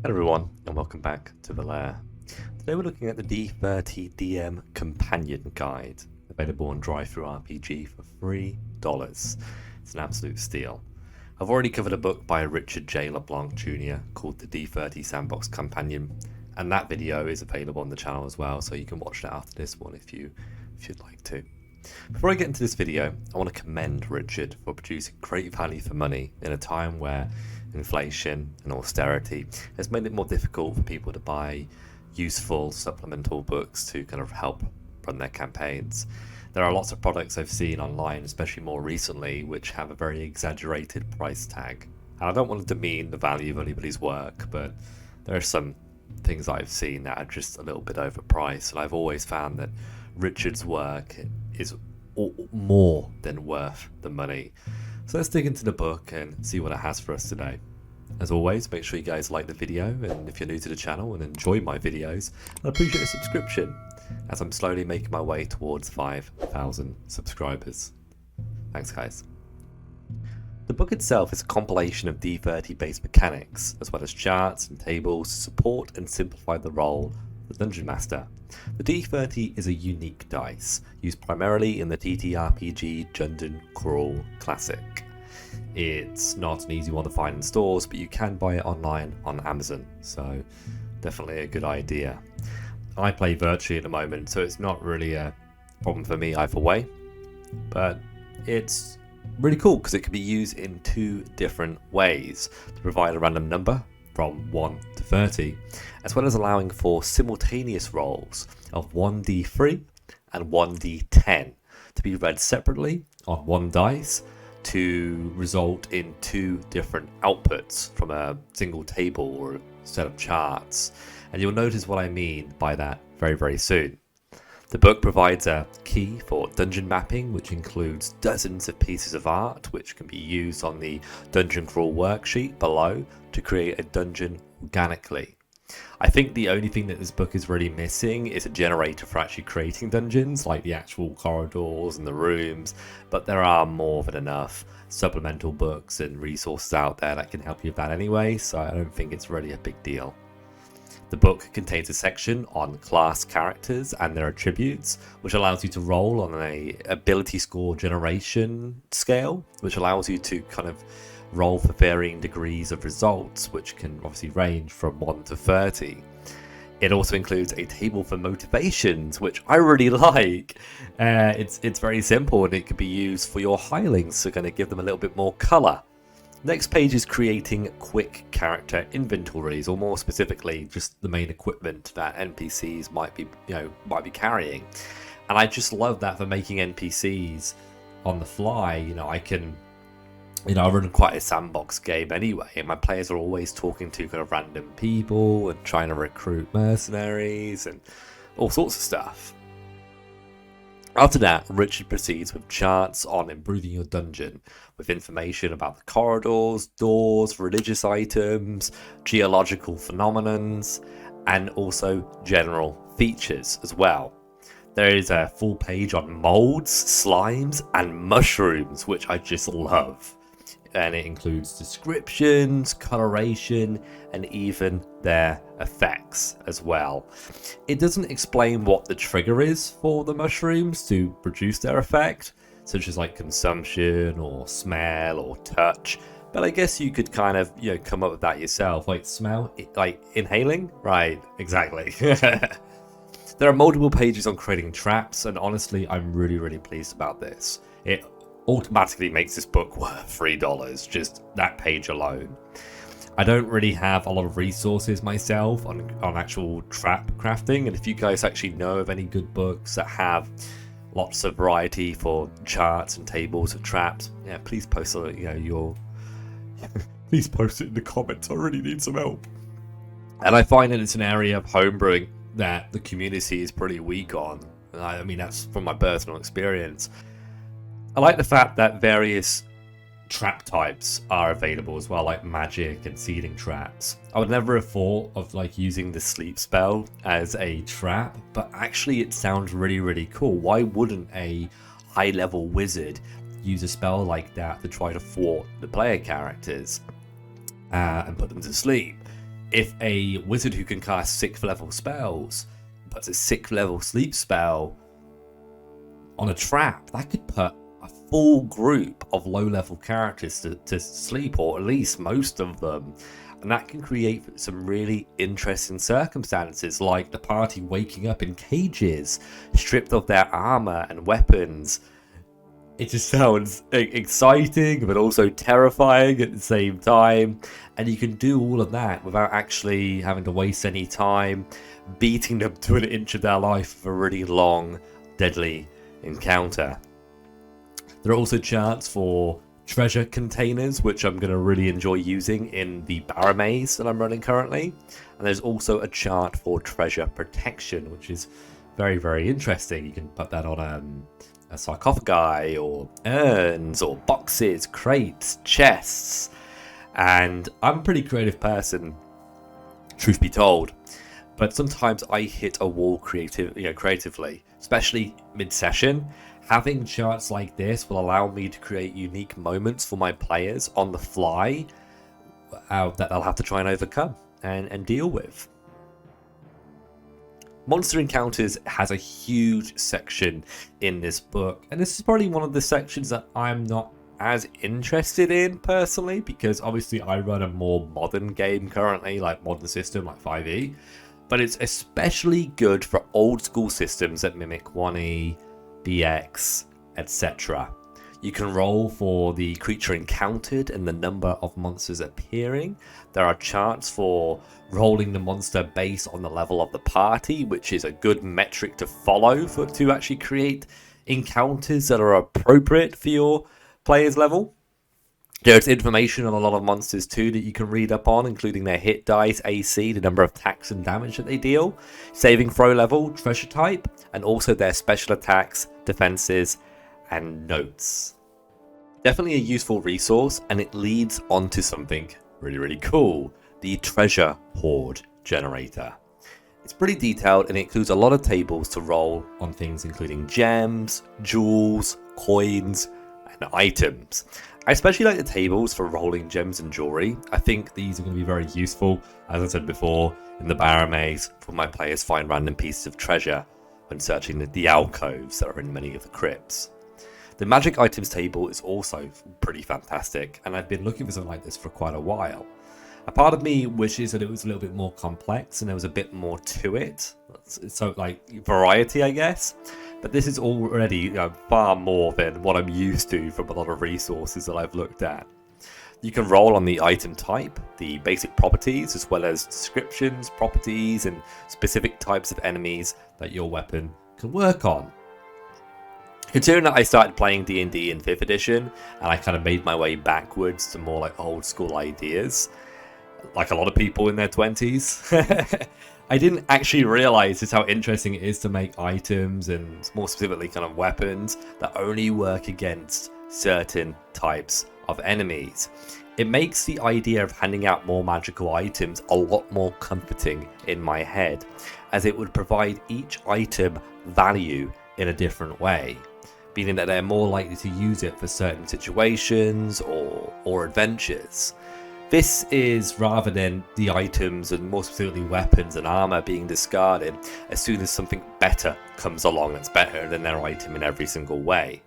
Hello everyone, and welcome back to the Lair. Today we're looking at the D30 DM Companion Guide, available on DriveThruRPG for $3. It's an absolute steal. I've already covered a book by Richard J. LeBlanc Jr. called the D30 Sandbox Companion, and that video is available on the channel as well, so you can watch that after this one if you'd like to. Before I get into this video, I want to commend Richard for producing great value for money in a time where inflation and austerity has made it more difficult for people to buy useful supplemental books to kind of help run their campaigns. There are lots of products I've seen online, especially more recently, which have a very exaggerated price tag. And I don't want to demean the value of anybody's work, but there are some things I've seen that are just a little bit overpriced, and I've always found that Richard's work is more than worth the money. So let's dig into the book and see what it has for us today. As always, make sure you guys like the video, and if you're new to the channel and enjoy my videos, I'd appreciate a subscription, as I'm slowly making my way towards 5,000 subscribers. Thanks guys. The book itself is a compilation of D30 based mechanics, as well as charts and tables to support and simplify the role of the Dungeon Master. The D30 is a unique dice, used primarily in the TTRPG Dungeon Crawl Classic. It's not an easy one to find in stores, but you can buy it online on Amazon, so definitely a good idea. I play virtually at the moment, so it's not really a problem for me either way, but it's really cool because it can be used in two different ways to provide a random number from 1 to 30, as well as allowing for simultaneous rolls of 1d3 and 1d10 to be read separately on one dice to result in two different outputs from a single table or a set of charts. And you'll notice what I mean by that very, very soon. The book provides a key for dungeon mapping, which includes dozens of pieces of art which can be used on the Dungeon Crawl worksheet below to create a dungeon organically. I think the only thing that this book is really missing is a generator for actually creating dungeons, like the actual corridors and the rooms, but there are more than enough supplemental books and resources out there that can help you with that anyway, so I don't think it's really a big deal. The book contains a section on class characters and their attributes, which allows you to roll on a ability score generation scale, which allows you to kind of roll for varying degrees of results, which can obviously range from 1 to 30. It also includes a table for motivations, which I really like. It's very simple, and it can be used for your hirelings to kind of give them a little bit more colour. Next page is creating quick character inventories, or more specifically, just the main equipment that NPCs might be carrying. And I just love that for making NPCs on the fly. I run quite a sandbox game anyway, and my players are always talking to kind of random people and trying to recruit mercenaries and all sorts of stuff. After that, Richard proceeds with charts on improving your dungeon, with information about the corridors, doors, religious items, geological phenomenons, and also general features as well. There is a full page on molds, slimes, and mushrooms, which I just love. And it includes descriptions, coloration, and even their effects as well. It doesn't explain what the trigger is for the mushrooms to produce their effect, such as like consumption or smell or touch, but I guess you could kind of come up with that yourself. Like smell, like inhaling, right? Exactly. There are multiple pages on creating traps, and honestly, I'm really pleased about this. It automatically makes this book worth $3, just that page alone. I don't really have a lot of resources myself on actual trap crafting, and if you guys actually know of any good books that have lots of variety for charts and tables of traps, yeah, please post please post it in the comments. I really need some help. And I find that it's an area of homebrewing that the community is pretty weak on. I mean, that's from my personal experience. I like the fact that various trap types are available as well, like magic and seeding traps. I would never have thought of using the sleep spell as a trap, but actually it sounds really cool. Why wouldn't a high level wizard use a spell like that to try to thwart the player characters and put them to sleep? if a wizard who can cast 6th level spells puts a 6th level sleep spell on a trap, that could put a full group of low level characters to sleep, or at least most of them. And that can create some really interesting circumstances, like the party waking up in cages, stripped of their armor and weapons. It just sounds exciting, but also terrifying at the same time. And you can do all of that without actually having to waste any time beating them to an inch of their life for a really long, deadly encounter. There are also charts for treasure containers, which I'm going to really enjoy using in the Barra Maze that I'm running currently. And there's also a chart for treasure protection, which is very, very interesting. You can put that on a sarcophagi, or urns, or boxes, crates, chests. And I'm a pretty creative person, truth be told. But sometimes I hit a wall creatively, especially mid-session. Having charts like this will allow me to create unique moments for my players on the fly that they'll have to try and overcome and deal with. Monster Encounters has a huge section in this book, and this is probably one of the sections that I'm not as interested in personally, because obviously I run a more modern game currently, like modern system like 5e, but it's especially good for old school systems that mimic 1e, BX, etc. You can roll for the creature encountered and the number of monsters appearing. There are charts for rolling the monster based on the level of the party, which is a good metric to follow to actually create encounters that are appropriate for your player's level. There's information on a lot of monsters too that you can read up on, including their hit dice, AC, the number of attacks and damage that they deal, saving throw level, treasure type, and also their special attacks, defenses, and notes. Definitely a useful resource, and it leads onto something really, really cool, the treasure hoard generator. It's pretty detailed, and it includes a lot of tables to roll on things including gems, jewels, coins, and items. I especially like the tables for rolling gems and jewelry. I think these are going to be very useful, as I said before, in the Barra Maze, for my players find random pieces of treasure when searching the alcoves that are in many of the crypts. The magic items table is also pretty fantastic, and I've been looking for something like this for quite a while. A part of me wishes that it was a little bit more complex and there was a bit more to it. So, like, variety, I guess. But this is already far more than what I'm used to from a lot of resources that I've looked at. You can roll on the item type, the basic properties, as well as descriptions, properties, and specific types of enemies that your weapon can work on. Considering that I started playing D&D in 5th edition, and I kind of made my way backwards to more like old school ideas, like a lot of people in their 20s, I didn't actually realize just how interesting it is to make items, and more specifically kind of weapons, that only work against certain types of enemies. It makes the idea of handing out more magical items a lot more comforting in my head, as it would provide each item value in a different way, meaning that they're more likely to use it for certain situations or adventures. This is rather than the items, and more specifically weapons and armor, being discarded as soon as something better comes along that's better than their item in every single way.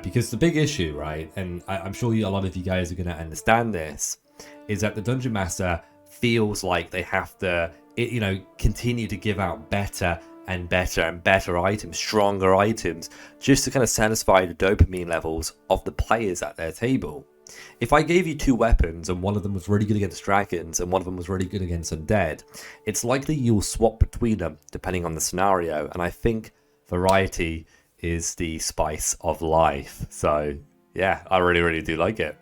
Because the big issue, right, and I'm sure a lot of you guys are going to understand this, is that the Dungeon Master feels like they have to, continue to give out better and better and better items, stronger items, just to kind of satisfy the dopamine levels of the players at their table. If I gave you 2 weapons and one of them was really good against dragons and one of them was really good against undead, it's likely you'll swap between them depending on the scenario, and I think variety is the spice of life. So yeah, I really, really do like it.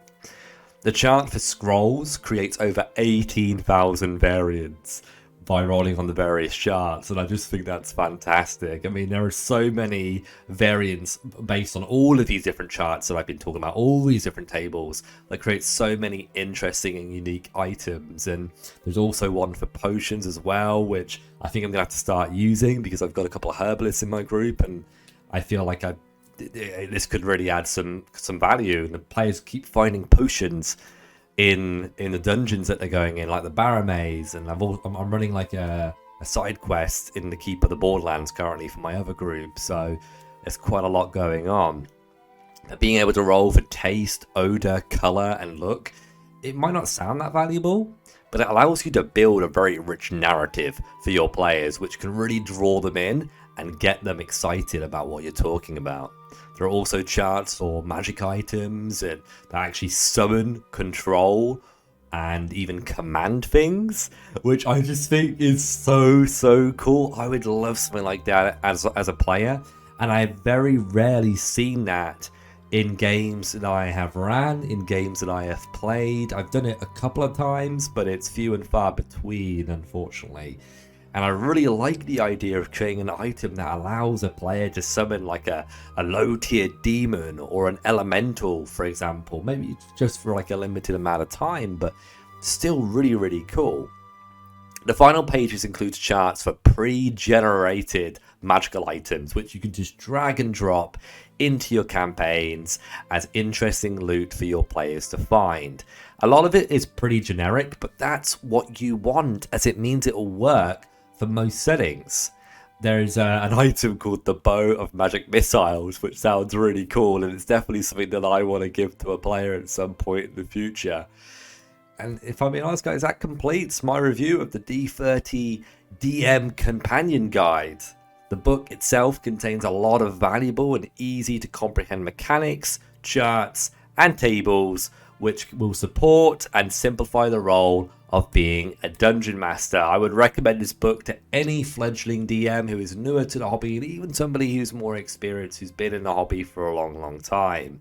The chart for scrolls creates over 18,000 variants by rolling on the various charts, and I just think that's fantastic. I mean, there are so many variants based on all of these different charts that I've been talking about, all these different tables that create so many interesting and unique items. And there's also one for potions as well, which I think I'm gonna have to start using because I've got a couple of herbalists in my group, and I feel like this could really add some value. And the players keep finding potions in the dungeons that they're going in, like the Barrow Maze, and I'm running like a side quest in the Keep of the Borderlands currently for my other group, so there's quite a lot going on. But being able to roll for taste, odor, color, and look, it might not sound that valuable, but it allows you to build a very rich narrative for your players, which can really draw them in and get them excited about what you're talking about. There are also charts for magic items that actually summon, control, and even command things, which I just think is so cool. I would love something like that as a player, and I've very rarely seen that in games that I have ran, in games that I have played. I've done it a couple of times, but it's few and far between, unfortunately. And I really like the idea of creating an item that allows a player to summon like a low-tier demon or an elemental, for example. Maybe just for like a limited amount of time, but still really cool. The final pages include charts for pre-generated magical items, which you can just drag and drop into your campaigns as interesting loot for your players to find. A lot of it is pretty generic, but that's what you want, as it means it will work for most settings. There's an item called the Bow of Magic Missiles, which sounds really cool, and it's definitely something that I want to give to a player at some point in the future. And if I'm being honest, guys, that completes my review of the D30 DM Companion Guide. The book itself contains a lot of valuable and easy to comprehend mechanics, charts, and tables, which will support and simplify the role of being a dungeon master. I would recommend this book to any fledgling DM who is newer to the hobby, and even somebody who's more experienced, who's been in the hobby for a long time,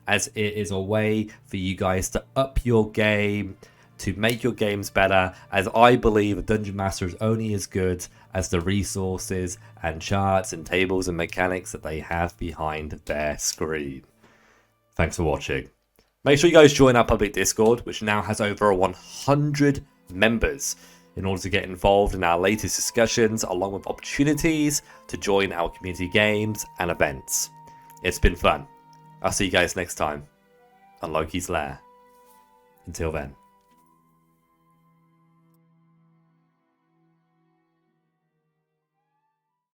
as it is a way for you guys to up your game, to make your games better, as I believe a dungeon master is only as good as the resources and charts and tables and mechanics that they have behind their screen. Thanks for watching. Make sure you guys join our public Discord, which now has over 100 members, in order to get involved in our latest discussions, along with opportunities to join our community games and events. It's been fun. I'll see you guys next time on Loki's Lair. Until then.